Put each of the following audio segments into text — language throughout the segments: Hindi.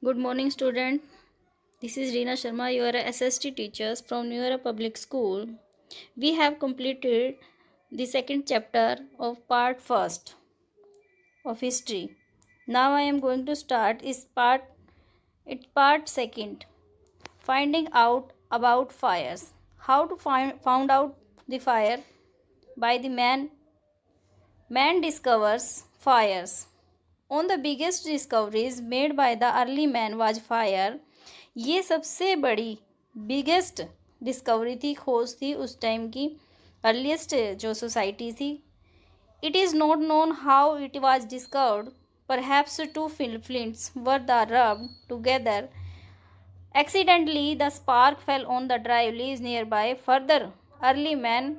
Good morning, student. This is Reena Sharma, your SST teachers from New Era Public School. We have completed the second chapter of part first of history. Now I am going to start part second. Finding out about fires. How to found out the fire by the man discovers fires. On the biggest discoveries made by the early man was fire. ये सबसे बड़ी बिगेस्ट डिस्कवरी थी, खोज थी उस टाइम की, अर्लीस्ट जो सोसाइटी थी. It is not known how it was discovered. Perhaps two flints were the rubbed together accidentally. The spark fell on the dry leaves nearby. Further, early men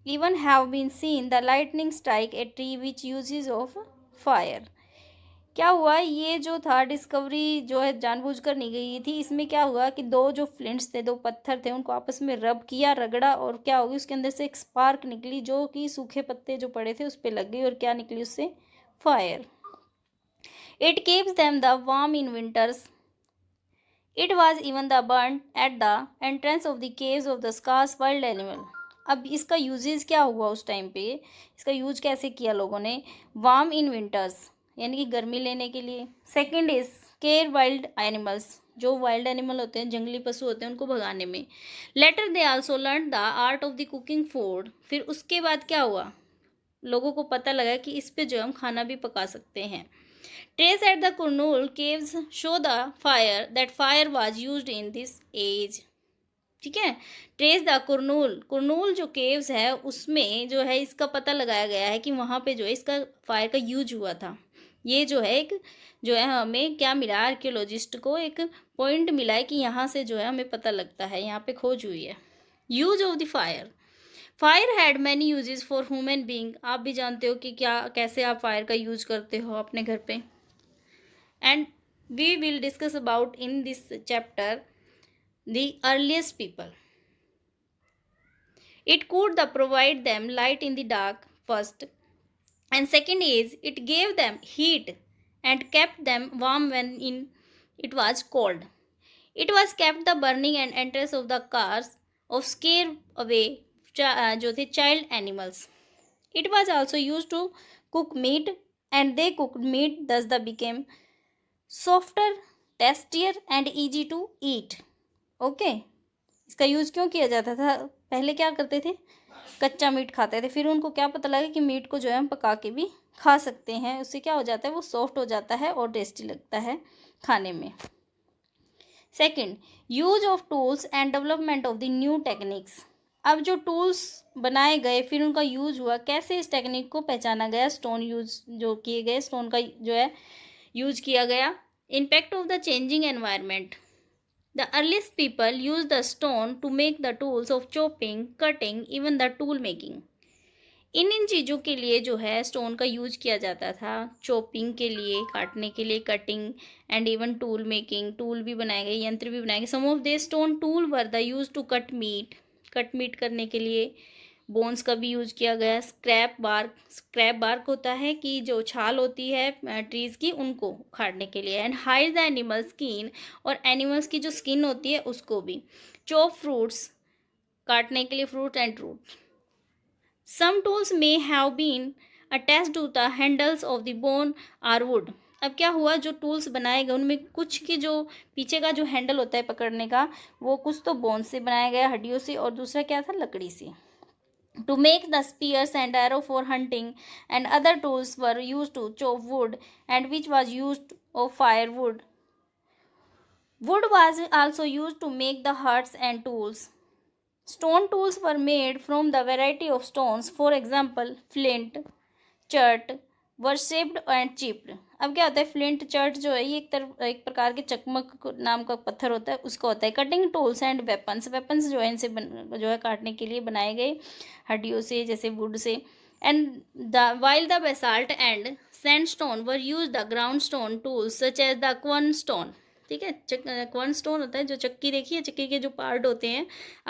even have been seen the lightning strike a tree which uses of fire. क्या हुआ, ये जो था डिस्कवरी जो है जानबूझकर नहीं गई थी. इसमें क्या हुआ कि दो जो फ्लिंट्स थे, दो पत्थर थे, उनको आपस में रब किया, रगड़ा, और क्या होगी उसके अंदर से एक स्पार्क निकली जो कि सूखे पत्ते जो पड़े थे उस पर लग गई, और क्या निकली उससे? Fire. It keeps them the warm in winters. It was even the burn at the entrance of the caves of the scares wild animal. अब इसका यूजेस क्या हुआ उस टाइम पे, इसका यूज कैसे किया लोगों ने? वार्म इन विंटर्स यानी कि गर्मी लेने के लिए. Second is care wild animals, जो वाइल्ड एनिमल होते हैं, जंगली पशु होते हैं, उनको भगाने में. Later they also learn the art of the cooking food. फिर उसके बाद क्या हुआ, लोगों को पता लगा कि इस पे जो हम खाना भी पका सकते हैं. Trace at the Kurnool caves show the fire that fire was used in this age. ठीक है, ट्रेस द कुरनूल जो केव्स है उसमें जो है इसका पता लगाया गया है कि वहाँ पे जो है इसका फायर का यूज हुआ था. ये जो है एक जो है हमें क्या मिला, आर्कियोलॉजिस्ट को एक पॉइंट मिला है कि यहाँ से जो है हमें पता लगता है, यहाँ पे खोज हुई है. Use of the fire had many uses for human being. आप भी जानते हो कि क्या कैसे आप फायर का यूज करते हो अपने घर पे. And we will discuss about in this chapter the earliest people. It could provide them light in the dark first, and second is it gave them heat and kept them warm when it was cold. It was kept the burning and entrance of the cars of scare away जो थे child animals. It was also used to cook meat, and they cooked meat, thus the became softer, tastier and easy to eat. Okay. इसका यूज़ क्यों किया जाता था? पहले क्या करते थे, कच्चा मीट खाते थे, फिर उनको क्या पता लगा कि मीट को जो है हम पका के भी खा सकते हैं. उससे क्या हो जाता है, वो सॉफ्ट हो जाता है और टेस्टी लगता है खाने में. Second, use of tools and development of the new techniques. अब जो टूल्स बनाए गए फिर उनका यूज हुआ, कैसे इस टेक्निक को पहचाना गया, स्टोन यूज जो किए गए, स्टोन का जो है यूज किया गया. Impact of the changing environment. The earliest people used the stone to make the tools of chopping, cutting, even the tool making. इन चीज़ों के लिए जो है स्टोन का यूज किया जाता था, चॉपिंग के लिए, काटने के लिए, cutting, and even tool making, tool भी बनाए गए, यंत्र भी बनाए गए. Some of they stone tool were the use to cut meat करने के लिए. बोन्स का भी यूज किया गया. स्क्रैप बार्क होता है कि जो छाल होती है ट्रीज की, उनको उखाड़ने के लिए. And hide the animal skin, और एनिमल्स की जो स्किन होती है उसको भी. चॉप फ्रूट्स, काटने के लिए fruit and root. Some tools may have been attached to the handles of the bone or wood. अब क्या हुआ, जो टूल्स बनाए गए उनमें कुछ की जो पीछे का जो हैंडल होता है पकड़ने का, वो कुछ तो बोन से बनाया गया, हड्डियों से, और दूसरा क्या था, लकड़ी से. To make the spears and arrow for hunting, and other tools were used to chop wood, and which was used of firewood. Wood was also used to make the huts and tools. Stone tools were made from the variety of stones. For example, flint, chert were shaped and chipped. अब क्या होता है, फ्लिंट चर्ट जो है ये एक प्रकार के चकमक नाम का पत्थर होता है, उसका होता है. कटिंग टूल्स एंड वेपन्स जो है इनसे जो है काटने के लिए बनाए गए, हड्डियों से, जैसे वुड से. And while the basalt and sandstone were use the ground stone tools such as the quern stone. ठीक है, क्वन स्टोन होता है जो चक्की, देखिए चक्की के जो पार्ट होते हैं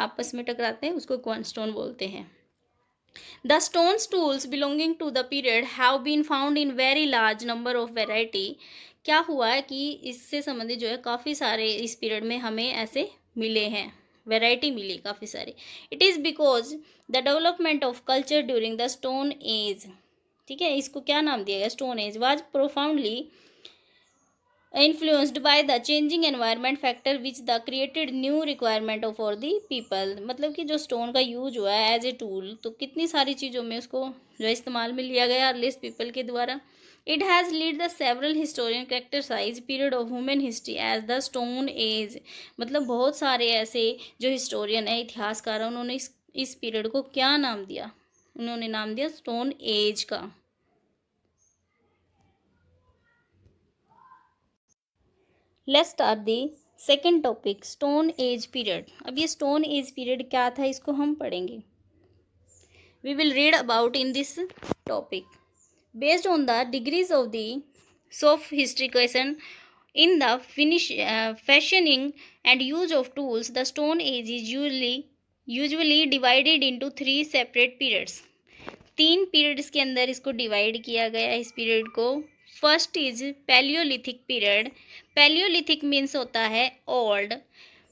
आपस में टकराते हैं, उसको क्वन स्टोन बोलते हैं. The stone tools belonging to the period have been found in very large number of variety. क्या हुआ है कि इससे संबंधित जो है काफ़ी सारे इस पीरियड में हमें ऐसे मिले हैं, वैरायटी मिली काफ़ी सारी। It is because the development of culture during the stone as, ठीक है, इसको क्या नाम दिया गया, stone age, was profoundly influenced by the changing environment factor which the created new requirement of for the people। मतलब कि जो स्टोन का यूज हुआ है एज ए टूल, तो कितनी सारी चीज़ों में उसको जो इस्तेमाल में लिया गया अर्लीस्ट पीपल के द्वारा। It has lead the several historian characterise period of human history as the stone age. मतलब बहुत सारे ऐसे जो हिस्टोरियन है, इतिहासकार हैं, उन्होंने इस पीरियड को क्या नाम दिया, उन्होंने नाम दिया स्टोन एज का। Let's start the second topic, stone age period. अब ये स्टोन एज पीरियड क्या था, इसको हम पढ़ेंगे। We will read about in this topic based on the degrees of the sophistication in the fashioning and use of tools. The stone age is usually divided into 3 separate periods। 3 periods के अंदर इसको डिवाइड किया गया है इस पीरियड को। First is Palaeolithic period. Palaeolithic means होता है old.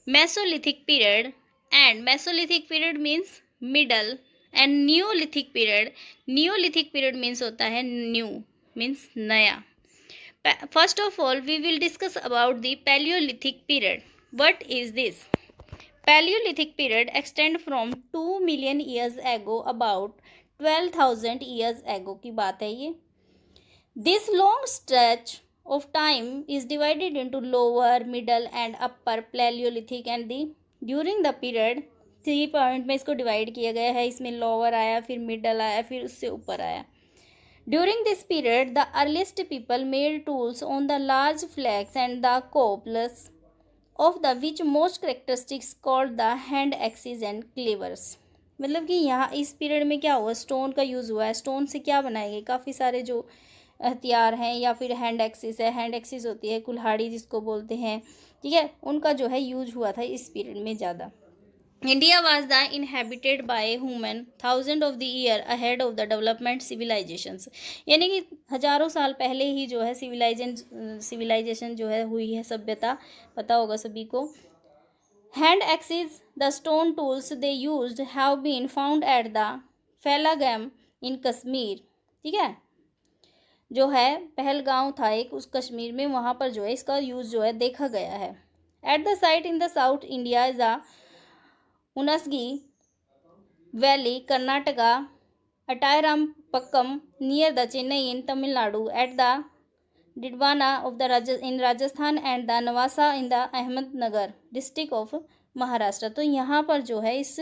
Mesolithic period, and Mesolithic period means middle, and Neolithic period. Neolithic period means होता है न्यू, मीन्स नया। First of all, we will discuss about the Paleolithic period. What is this? Paleolithic period extend from 2 million years ago, about 12,000 years ago की बात है ये। This long stretch of time is divided into lower, middle and upper Paleolithic and the during the period 3 point में इसको डिवाइड किया गया है। इसमें लोअर आया, फिर मिडल आया, फिर उससे ऊपर आया। During this period, the earliest people made tools on the large flax and the coplas, of the which most characteristics called the hand axes and clevers। मतलब कि यहाँ इस पीरियड में क्या हुआ, स्टोन का यूज़ हुआ है। स्टोन से क्या बनाए गए, काफ़ी सारे जो हथियार हैं, या फिर हैंड एक्सिस है, हैंड एक्सिस होती है कुल्हाड़ी जिसको बोलते हैं, ठीक है, उनका जो है यूज हुआ था इस पीरियड में ज़्यादा। India was the inhabited by human thousands of the year ahead of the development civilizations। यानी कि हजारों साल पहले ही जो है सिविलाइजेशन जो है हुई है, सभ्यता, पता होगा सभी को। Hand axes, the stone tools they used have been found at the Phalagam in Kashmir। ठीक है, जो है पहलगांव था एक, उस कश्मीर में, वहाँ पर जो है इसका यूज़ जो है देखा गया है। At the site in the South India is a Unasgi Valley, Karnataka, Atayarampakkam near the Chennai in Tamil Nadu, at the Didwana of the in Rajasthan and the Navasa in the Ahmednagar district of Maharashtra. तो यहाँ पर जो है इस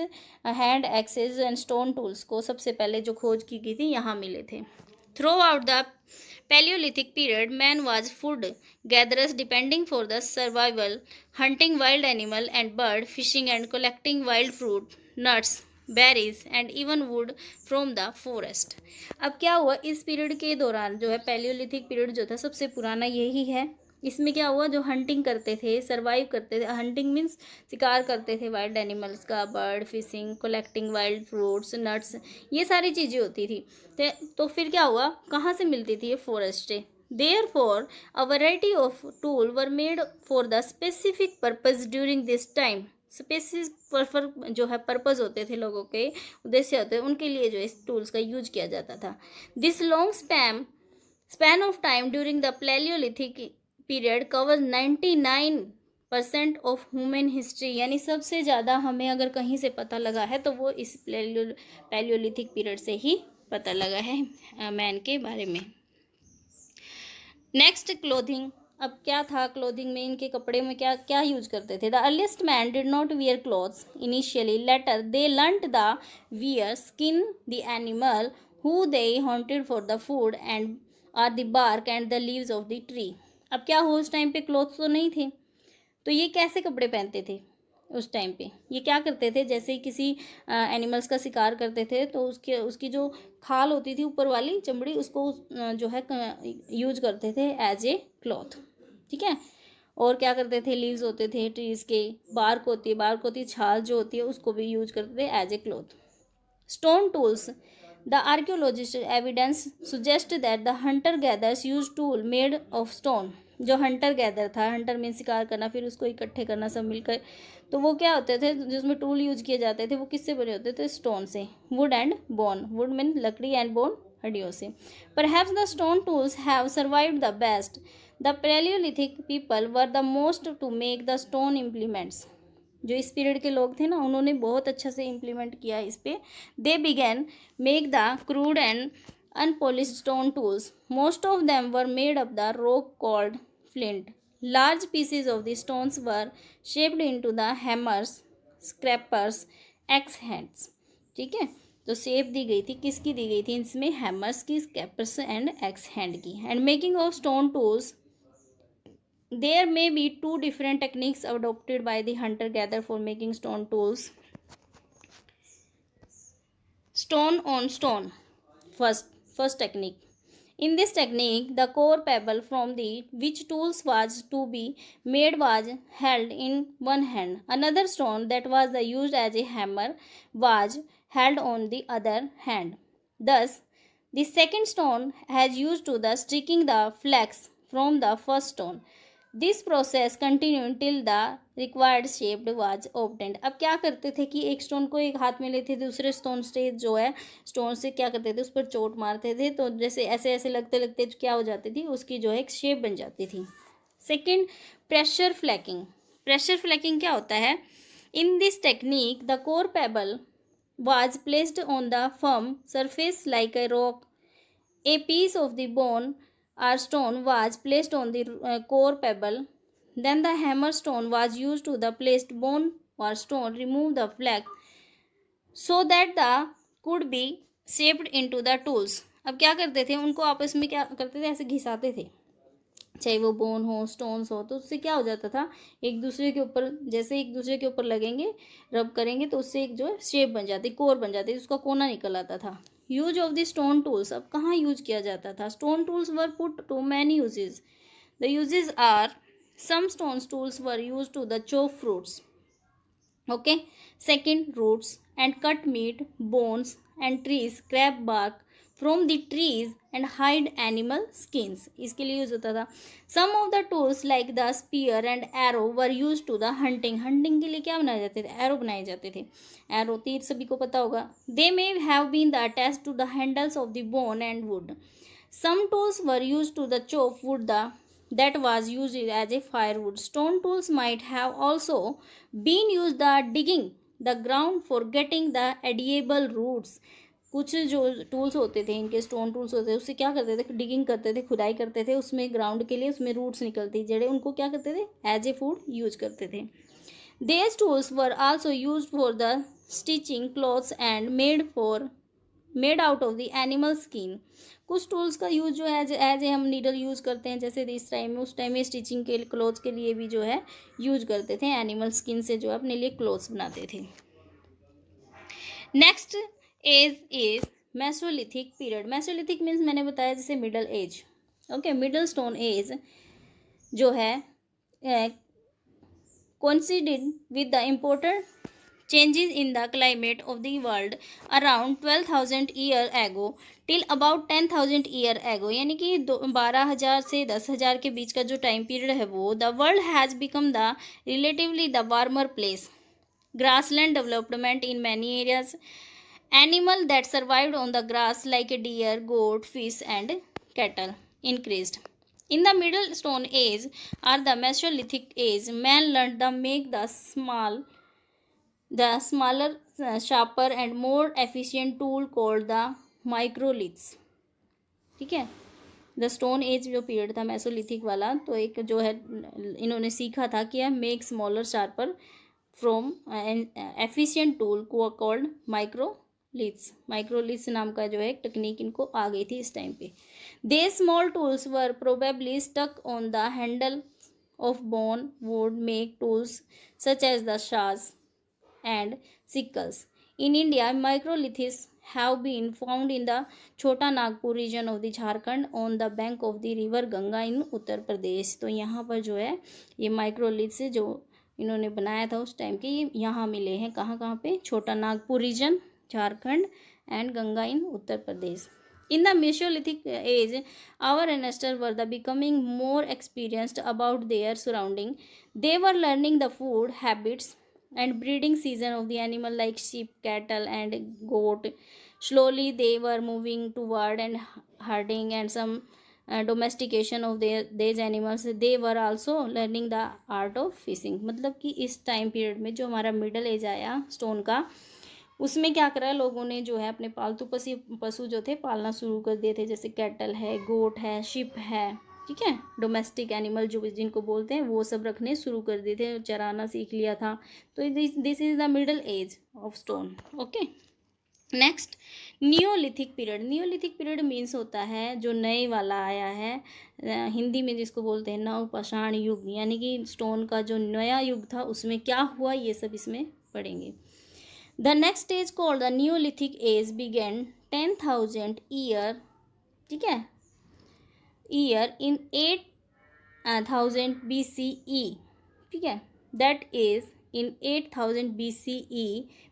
hand axes and stone tools को सबसे पहले जो खोज की गई थी यहाँ मिले थे। Through out the Paleolithic period, man was food gatherers depending for the survival, hunting wild animal and bird, fishing and collecting wild fruit, nuts, berries and even wood from the forest। अब क्या हुआ इस पीरियड के दौरान, जो है पैलियोलिथिक पीरियड जो था सबसे पुराना यही है। इसमें क्या हुआ, जो हंटिंग करते थे, सर्वाइव करते थे, हंटिंग मीन्स शिकार करते थे वाइल्ड एनिमल्स का, bird, fishing, collecting wild fruits, nuts, ये सारी चीज़ें होती थी। तो फिर क्या हुआ, कहाँ से मिलती थी ये, फॉरेस्ट से। Therefore, a variety of tools were made for the specific purpose during this time। Specific जो है पर्पज़ होते थे, लोगों के उद्देश्य होते हैं, उनके लिए जो इस टूल्स का यूज किया जाता था। This long span of time during the Palaeolithic period cover 99% of human history. यानी सबसे ज़्यादा हमें अगर कहीं से पता लगा है तो वो इस पैलियोलिथिक पीरियड से ही पता लगा है मैन के बारे में। Next, clothing. अब क्या था क्लोथिंग में, इनके कपड़े में क्या क्या यूज करते थे। The earliest man did not wear clothes initially, later they learned the wear skin the animal who they hunted for the food and or the bark and the leaves of the tree. अब क्या हो, उस टाइम पे क्लॉथ्स तो नहीं थे, तो ये कैसे कपड़े पहनते थे उस टाइम पे। ये क्या करते थे, जैसे किसी एनिमल्स का शिकार करते थे तो उसकी जो खाल होती थी ऊपर वाली चमड़ी, उसको जो है यूज करते थे एज ए क्लॉथ। ठीक है, और क्या करते थे, लीव्स होते थे ट्रीज के, बार्क होती है, छाल जो होती है उसको भी यूज करते थे as a cloth. Stone tools. The archaeological evidence suggests that the hunter-gatherers used tools made of stone। जो हंटर गैदर था, हंटर में शिकार करना, फिर उसको इकट्ठे करना सब मिलकर, तो वो क्या होते थे जिसमें टूल यूज किए जाते थे वो किससे बने होते थे? स्टोन से। Wood and bone, wood mean लकड़ी एंड बोन हड्डियों से। Perhaps the stone tools have survived the best. The Palaeolithic people were the most to make the stone implements. जो इस पीरियड के लोग थे ना, उन्होंने बहुत अच्छा से इम्प्लीमेंट किया इस पे। They began make the crude and unpolished stone tools. Most of them were made of the rock called flint. Large pieces of the stones were shaped into the hammers, scrapers, axe heads. ठीक है, तो शेप दी गई थी, किसकी दी गई थी इसमें? हैमर्स की, स्क्रैपर्स एंड एक्स हैंड की। And making of stone tools, there may be two different techniques adopted by the hunter gatherer for making stone tools. Stone on stone, first technique. In this technique, the core pebble from the which tools was to be made was held in one hand. Another stone that was used as a hammer was held on the other hand. Thus, the second stone has used to the sticking the flex from the first stone. This process continue till the required shaped was obtained. अब क्या करते थे कि एक स्टोन को एक हाथ में लेते थे, दूसरे स्टोन से जो है स्टोन से क्या करते थे, उस पर चोट मारते थे, तो जैसे ऐसे ऐसे लगते लगते क्या हो जाती थी, उसकी जो है एक शेप बन जाती थी। Second, pressure flaking. Pressure flaking क्या होता है? In this technique the core pebble was placed on the firm surface like a rock. A piece of the bone or stone was placed on the core pebble. Then the hammer stone was used to the placed bone or stone remove the flake so that the could be shaped into the tools. अब क्या करते थे, उनको आपस में क्या करते थे, ऐसे घिसाते थे, चाहे वो बोन हो, स्टोन्स हो, तो उससे क्या हो जाता था, एक दूसरे के ऊपर, जैसे एक दूसरे के ऊपर लगेंगे, रब करेंगे, तो उससे एक जो शेप बन जाती, कोर बन जाती, उसका कोना निकल आता था। Use of the stone tools, अब कहाँ यूज किया जाता था? Stone tools were put to many usages. The usages are, some stone tools were use to the chop fruits, okay, second roots and cut meat, bones and trees, scrape bark from the trees and hide animal skins, इसके लिए यूज होता था। Some of the tools like the spear and arrow were use to the hunting. Hunting के लिए क्या बनाए जाते थे? एरो बनाए जाते थे, एरो तीर सभी को पता होगा। They may have been the attached to the handles of the bone and wood. Some tools were use to the chop wood the that was used as a firewood. Stone tools might have also been used the digging the ground for getting the edible roots. कुछ जो टूल्स होते थे, इनके स्टोन टूल्स होते थे, उससे क्या करते थे? डिगिंग करते थे, खुदाई करते थे, उसमें ग्राउंड के लिए उसमें रूट्स निकलती जड़े, उनको क्या करते थे? एज ए फूड यूज करते थे। These tools were also used for the stitching clothes and made out of the animal skin. कुछ टूल्स का यूज जो है एज ए हम नीडल यूज करते हैं, जैसे इस टाइम में, उस टाइम में स्टिचिंग के क्लोथ्स के लिए भी जो है यूज करते थे, एनिमल स्किन से जो है अपने लिए क्लोथ्स बनाते थे। Next age is Mesolithic period. Mesolithic means मैंने बताया जैसे middle age, okay. Middle stone age जो है coincided with the important changes in the climate of the world around 12,000 year ago till about 10,000 year ago, यानी कि 12,000 से 10,000 के बीच का जो टाइम पीरियड है वो, the world has become the relatively the warmer place. Grassland development in many areas. Animal that survived on the grass like a deer, goat, fish and cattle increased. In the Middle Stone Age or the Mesolithic Age, man learned to make the smaller, sharper and more efficient tool called the microliths. ठीक है, द स्टोन एज जो पीरियड था मेसोलिथिक वाला, तो एक जो है इन्होंने सीखा था कि make smaller sharper from efficient tool called microliths नाम का जो है एक टेक्निक इनको आ गई थी इस टाइम पे। They small tools were probably stuck on the handle of bone wood make tools such as the saws and sickles. In India microliths have been found in the छोटा Nagpur region of the Jharkhand on the bank of the river Ganga in Uttar Pradesh. तो यहाँ पर जो है ये माइक्रोलिथ्स जो इन्होंने बनाया था उस टाइम के, ये यहाँ मिले हैं, कहाँ कहाँ पे? Chota Nagpur region Jharkhand and Ganga in Uttar Pradesh. In the Mesolithic age, our ancestors were becoming more experienced about their surrounding. They were learning the food habits and breeding season of the animal like sheep, cattle, and goat. Slowly, they were moving toward and herding and some domestication of these animals. They were also learning the art of fishing. मतलब कि इस टाइम पीरियड में जो हमारा मिडल एज आया स्टोन का, उसमें क्या करा लोगों ने जो है अपने पालतू पशु जो थे पालना शुरू कर दिए थे, जैसे कैटल है, गोट है, शिप है, ठीक है, डोमेस्टिक एनिमल जो जिनको बोलते हैं वो सब रखने शुरू कर दिए थे, चराना सीख लिया था. तो this is the middle age of stone. Okay, next Neolithic period. Neolithic period means होता है जो नए वाला आया है, हिंदी में जिसको बोलते हैं नवपाषाण युग, यानी कि स्टोन का जो नया युग था उसमें क्या हुआ ये सब इसमें पढ़ेंगे. The next stage called the Neolithic age began 10,000 year, ठीक है, year in 8,000 BCE, ठीक है, that is in 8,000 BCE.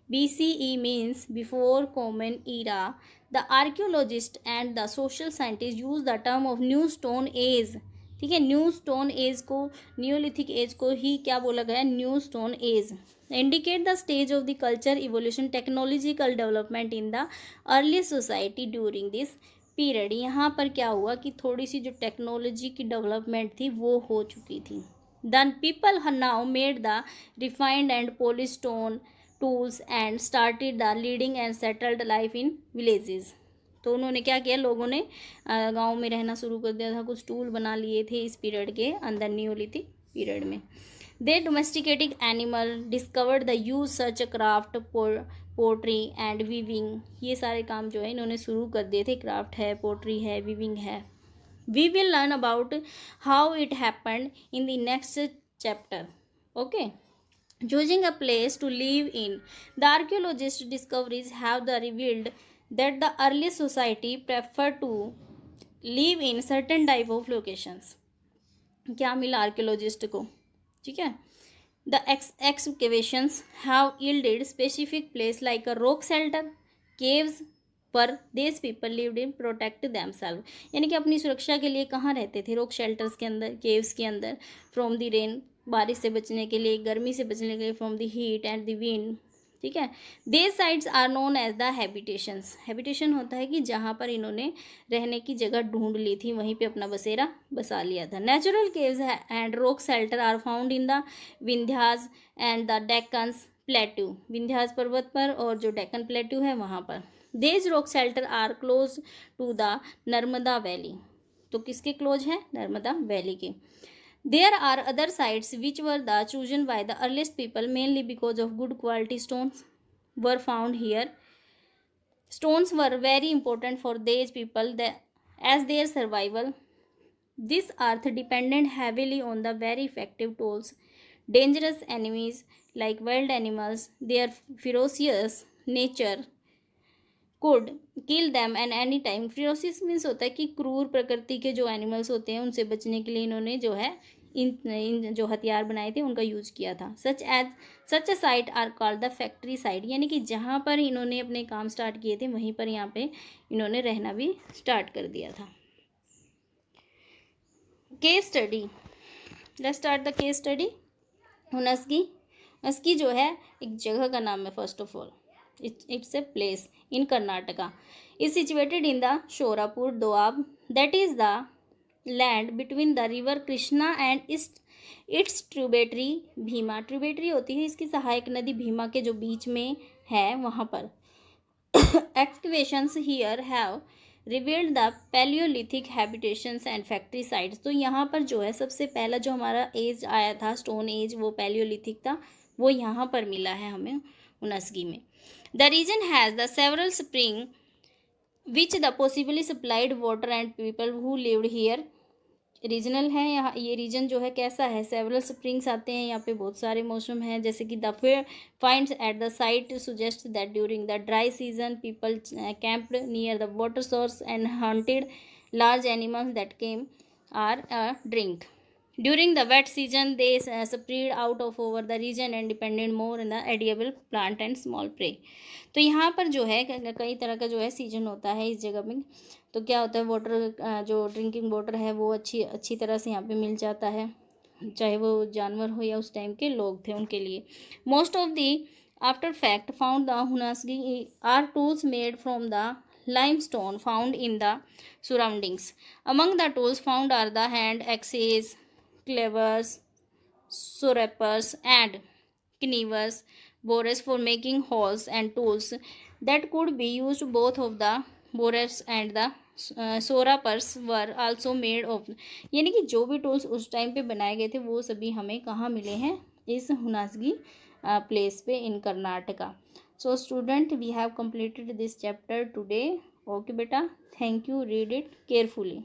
BCE means before common era. The archaeologists and the social scientists use the term of new stone age, ठीक है. न्यू स्टोन एज को, न्यूलिथिक एज को ही क्या बोला गया, new stone age. Indicate the stage of the culture evolution technological development in the early society during this period. यहाँ पर क्या हुआ कि थोड़ी सी जो टेक्नोलॉजी की डेवलपमेंट थी वो हो चुकी थी. Then people now made the refined and polish stone tools and started the leading and settled life in villages. तो उन्होंने क्या किया, लोगों ने गांव में रहना शुरू कर दिया था, कुछ टूल बना लिए थे इस पीरियड के अंदर, न्यूलिथिक पीरियड में. They domesticated animal, discovered the use such craft, pottery and weaving. ये सारे काम जो है इन्होंने शुरू कर दिए थे, क्राफ्ट है, पोट्री है, वीविंग है. We will learn about how it happened in the next chapter. Okay, choosing a place to live in. The archaeologist discoveries have revealed that the early society preferred to live in certain type of locations. क्या मिला आर्कियोलॉजिस्ट को, ठीक है. The excavations have yielded specific place like a rock shelter, caves, पर these people lived in protect themselves. यानी कि अपनी सुरक्षा के लिए कहाँ रहते थे, रॉक शेल्टर्स के अंदर, केव्स के अंदर. फ्रॉम द रेन, बारिश से बचने के लिए, गर्मी से बचने के लिए, from the heat and the wind, ठीक है. They sites are known as the habitations. Habitation होता है कि जहाँ पर इन्होंने रहने की जगह ढूंढ ली थी, वहीं पे अपना बसेरा बसा लिया था. Natural caves and rock shelter are found in the Vindhyas and the Deccans plateau. Vindhyas पर्वत पर और जो डेक्कन प्लेट्यू है वहाँ पर. These rock shelter are close to the Narmada valley. तो किसके क्लोज है, नर्मदा वैली के. There are other sites which were the chosen by the earliest people mainly because of good quality stones were found here. Stones were very important for these people as their survival. This earth depended heavily on the very effective tools. Dangerous enemies like wild animals, their ferocious nature could kill them at any time. Ferocious means होता है कि क्रूर प्रकृति के जो एनिमल्स होते हैं उनसे बचने के लिए इन्होंने जो है इन जो हथियार बनाए थे उनका यूज किया था. Such a site are called the factory site. यानी कि जहाँ पर इन्होंने अपने काम स्टार्ट किए थे वहीं पर यहाँ पे इन्होंने रहना भी स्टार्ट कर दिया था. Case study. Let's start the case study. Hunsgi. Hunsgi जो है एक जगह का नाम है. First of all it's a place in Karnataka. Is situated in the Shorapur Doab, that is the land between the river Krishna and its tributary Bhima. Tributary होती है इसकी सहायक नदी भीमा के जो बीच में है वहाँ पर. Excavations here have revealed the Paleolithic habitations and factory sites. तो यहाँ पर जो है सबसे पहला जो हमारा एज आया था स्टोन एज वो पैलियोलिथिक था, वो यहाँ पर मिला है हमें हुनस्की में. The region has the several springs which the possibly supplied water and people who lived here. Regional है यहाँ, ये रीजन जो है कैसा है, सेवरल स्प्रिंग्स आते हैं यहाँ पे, बहुत सारे मौसम हैं, जैसे कि the finds at the site suggest that during the dry season people camped near the water source and hunted large animals that came are a drink. During the wet season, they spread out of over the region and depended more on the edible plant and small prey. तो यहाँ पर जो है कई तरह का जो है सीजन होता है इस जगह में। तो क्या होता है, वाटर जो ड्रिंकिंग वाटर है वो अच्छी अच्छी तरह से यहाँ पे मिल जाता है, चाहे वो जानवर हो या उस टाइम के लोग थे उनके लिए। Most of the after fact found the Hunsgi are tools made from the limestone found in the surroundings. Among the tools found are the hand axes, clevers, scrapers, and knives, bores for making holes, and tools that could be used. Both of the bores and the scrapers were also made of, यानी कि जो भी टूल्स उस टाइम पे बनाए गए थे वो सभी हमें कहाँ मिले हैं, इस हुनासगी प्लेस पे इन Karnataka. So student, we have completed this chapter today. Okay beta, thank you. Read it carefully.